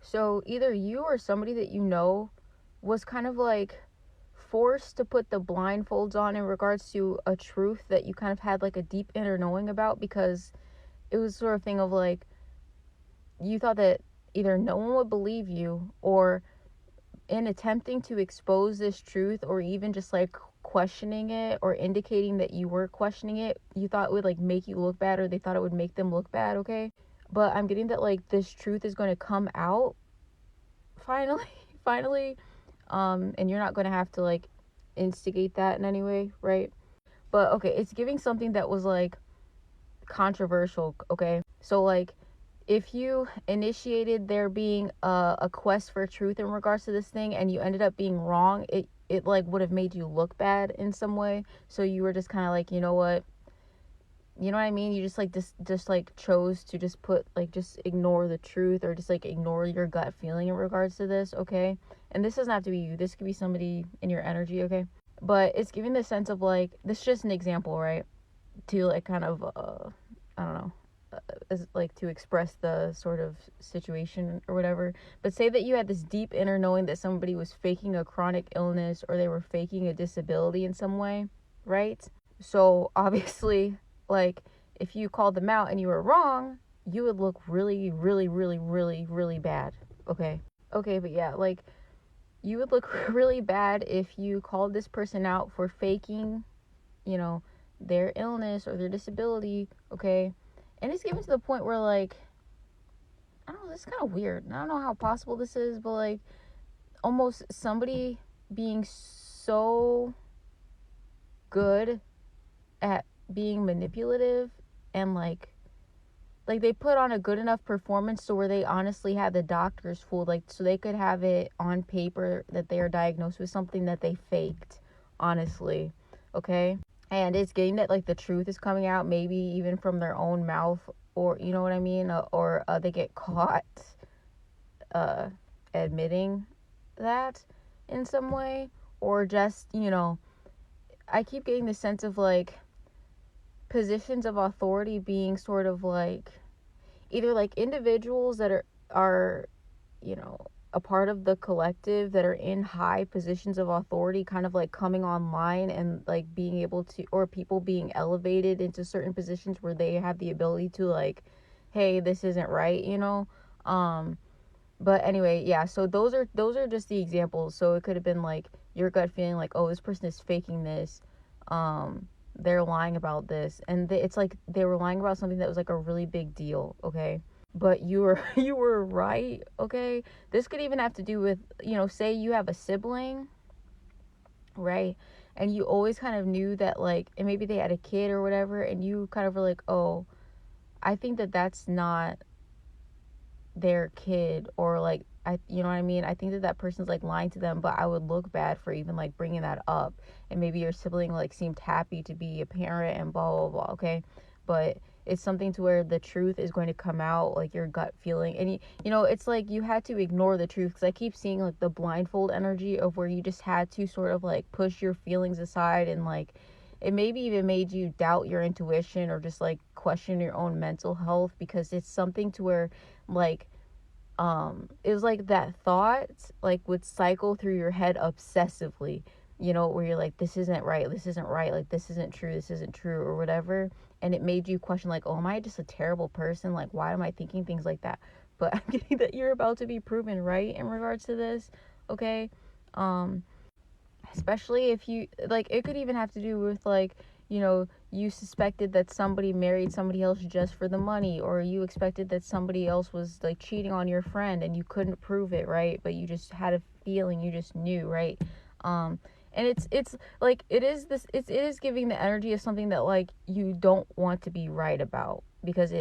So either you or somebody that you know was kind of like forced to put the blindfolds on in regards to a truth that you kind of had like a deep inner knowing about, because it was sort of thing of like you thought that either no one would believe you, or in attempting to expose this truth, or even just like questioning it or indicating that you were questioning it, you thought it would like make you look bad, or they thought it would make them look bad, okay? But I'm getting that like this truth is going to come out finally, finally, and you're not going to have to like instigate that in any way, right? But okay, it's giving something that was like controversial, okay? So like if you initiated there being a quest for truth in regards to this thing and you ended up being wrong, it like would have made you look bad in some way. So you were just kind of like, you know what, I mean, you just like just like chose to just put like just ignore the truth, or just like ignore your gut feeling in regards to this, okay? And this doesn't have to be you, this could be somebody in your energy, okay? But it's giving the sense of like, this is just an example, right? To like kind of I don't know, as like to express the sort of situation or whatever. But say that you had this deep inner knowing that somebody was faking a chronic illness, or they were faking a disability in some way, right? So obviously, like, if you called them out and you were wrong, you would look really, really, really, really, really bad, okay? Okay, but yeah, like, you would look really bad if you called this person out for faking, you know, their illness or their disability, okay? And it's getting to the point where, like, I don't know, this is kind of weird. I don't know how possible this is, but, like, almost somebody being so good at being manipulative, and, like they put on a good enough performance to where they honestly had the doctors fooled, like, so they could have it on paper that they are diagnosed with something that they faked, honestly, okay? And it's getting that like the truth is coming out, maybe even from their own mouth, or you know what I mean, or they get caught uh admitting that in some way, or just, I keep getting the sense of like positions of authority being sort of like either like individuals that are you know, a part of the collective that are in high positions of authority kind of like coming online and like being able to, or people being elevated into certain positions where they have the ability to like, hey, this isn't right, but anyway, yeah, so those are just the examples. So it could have been like your gut feeling like, oh, this person is faking this, they're lying about this, and it's like they were lying about something that was like a really big deal, okay? But you were you were right, okay? This could even have to do with, say you have a sibling, right? And you always kind of knew that, like, and maybe they had a kid or whatever, and you kind of were like, oh, I think that that's not their kid, or like, you know what I mean? I think that that person's like lying to them, but I would look bad for even like bringing that up. And maybe your sibling like seemed happy to be a parent and blah blah blah, okay? But it's something to where the truth is going to come out, like your gut feeling, and it's like you had to ignore the truth, because I keep seeing like the blindfold energy of where you just had to sort of like push your feelings aside, and like it maybe even made you doubt your intuition, or just like question your own mental health, because it's something to where like it was like that thought like would cycle through your head obsessively, where you're like, this isn't right, like this isn't true, or whatever. And it made you question like, oh, am I just a terrible person? Like, why am I thinking things like that? But I'm getting that you're about to be proven right in regards to this, okay? Especially if you like, it could even have to do with like, you suspected that somebody married somebody else just for the money, or you expected that somebody else was like cheating on your friend and you couldn't prove it, right? But you just had a feeling, you just knew, right? And it's like it is giving the energy of something that like you don't want to be right about, because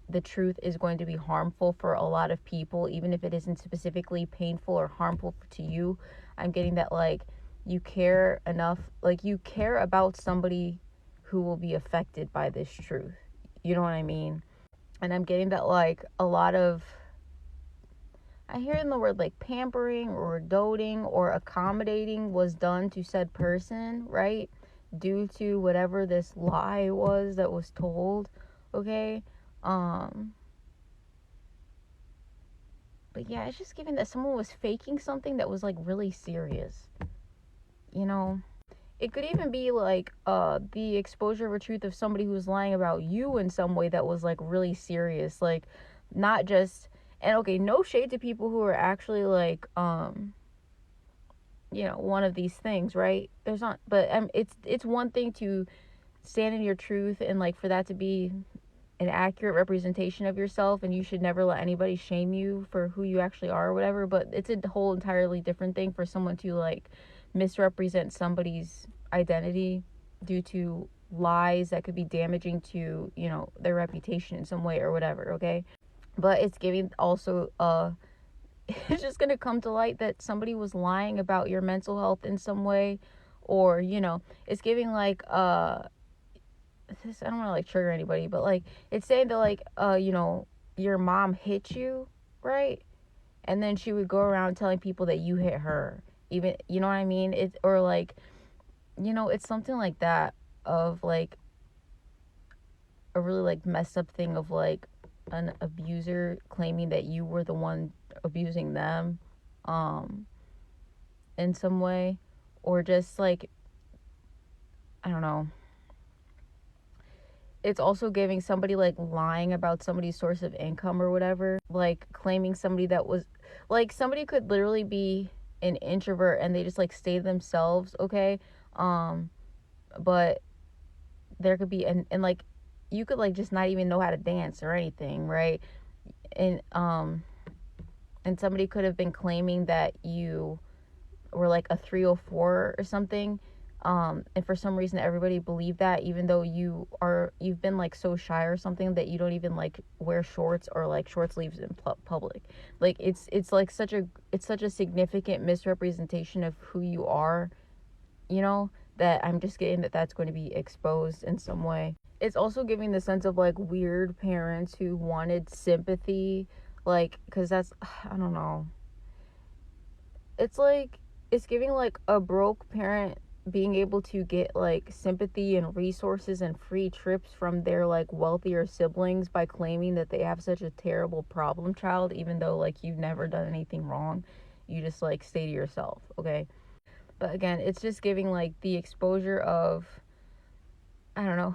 the truth is going to be harmful for a lot of people, even if it isn't specifically painful or harmful to you. I'm getting that like you care enough, like you care about somebody who will be affected by this truth. You know what I mean? And I'm getting that like a lot of, I hear in the word like pampering or doting or accommodating was done to said person, right? Due to whatever this lie was that was told, okay? Um But yeah, it's just giving that someone was faking something that was like really serious, you know. It could even be like the exposure of a truth of somebody who was lying about you in some way that was like really serious, like not just. And okay, no shade to people who are actually like one of these things, right? There's not, but it's one thing to stand in your truth and like for that to be an accurate representation of yourself, and you should never let anybody shame you for who you actually are or whatever. But it's a whole entirely different thing for someone to like misrepresent somebody's identity due to lies that could be damaging to their reputation in some way or whatever. Okay, but it's giving also it's just going to come to light that somebody was lying about your mental health in some way, or it's giving like this, I don't want to like trigger anybody, but like it's saying that like your mom hit you, right? And then she would go around telling people that you hit her, even, you know what I mean? It's, or like it's something like that, of like a really like messed up thing of like an abuser claiming that you were the one abusing them um in some way, or just like, I don't know. It's also giving somebody like lying about somebody's source of income or whatever, like claiming somebody that was like, somebody could literally be an introvert and they just like stay themselves, okay? um but there could be, and like you could like just not even know how to dance or anything, right? And somebody could have been claiming that you were like a 304 or something, and for some reason everybody believed that, even though you've been like so shy or something that you don't even like wear shorts or like short sleeves in public. Like it's like such a significant misrepresentation of who you are, that I'm just getting that that's going to be exposed in some way. It's also giving the sense of like weird parents who wanted sympathy, like, because that's I don't know. It's like it's giving like a broke parent being able to get like sympathy and resources and free trips from their like wealthier siblings by claiming that they have such a terrible problem child, even though like you've never done anything wrong. You just like stay to yourself, okay? But again, it's just giving like the exposure of, I don't know.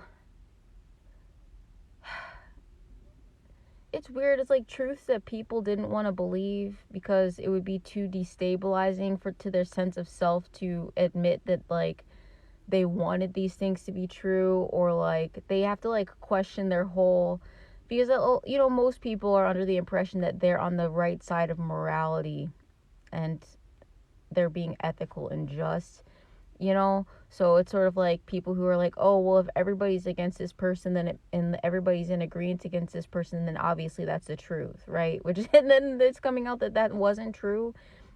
It's weird. It's like truths that people didn't want to believe because it would be too destabilizing to their sense of self to admit that like they wanted these things to be true, or like they have to like question their whole, because most people are under the impression that they're on the right side of morality and they're being ethical and just, so it's sort of like people who are like, oh well, if everybody's against this person, and everybody's in agreement against this person, then obviously that's the truth, right? Which and then it's coming out that that wasn't true,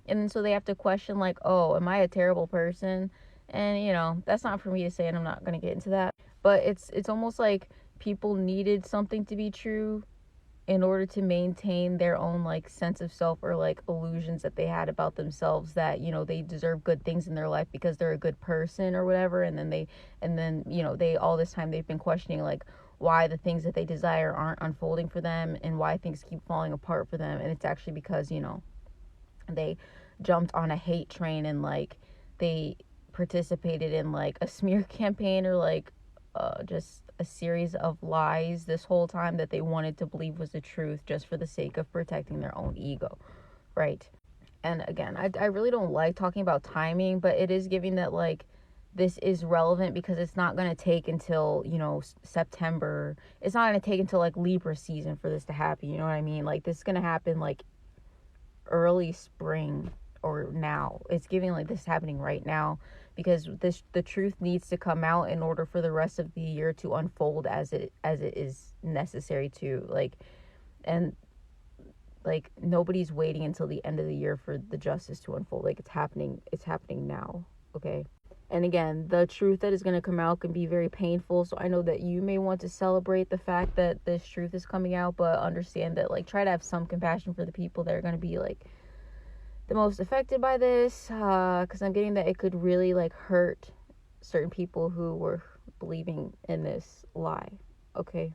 and then so they have to question like, oh, am I a terrible person? And that's not for me to say, and I'm not going to get into that, but it's almost like people needed something to be true in order to maintain their own like sense of self, or like illusions that they had about themselves, that they deserve good things in their life because they're a good person or whatever. And then they, all this time they've been questioning like why the things that they desire aren't unfolding for them, and why things keep falling apart for them. And it's actually because they jumped on a hate train, and like they participated in like a smear campaign, or like just a series of lies this whole time that they wanted to believe was the truth, just for the sake of protecting their own ego, right? And again, I really don't like talking about timing, but it is giving that like this is relevant because it's not going to take until September. It's not going to take until like Libra season for this to happen, you know what I mean? Like this is going to happen like early spring, or now. It's giving like this happening right now, because the truth needs to come out in order for the rest of the year to unfold as it is necessary to, like. And like nobody's waiting until the end of the year for the justice to unfold. Like it's happening now, okay? And again, the truth that is going to come out can be very painful, so I know that you may want to celebrate the fact that this truth is coming out, but understand that like try to have some compassion for the people that are going to be like the most affected by this, because I'm getting that it could really like hurt certain people who were believing in this lie, okay?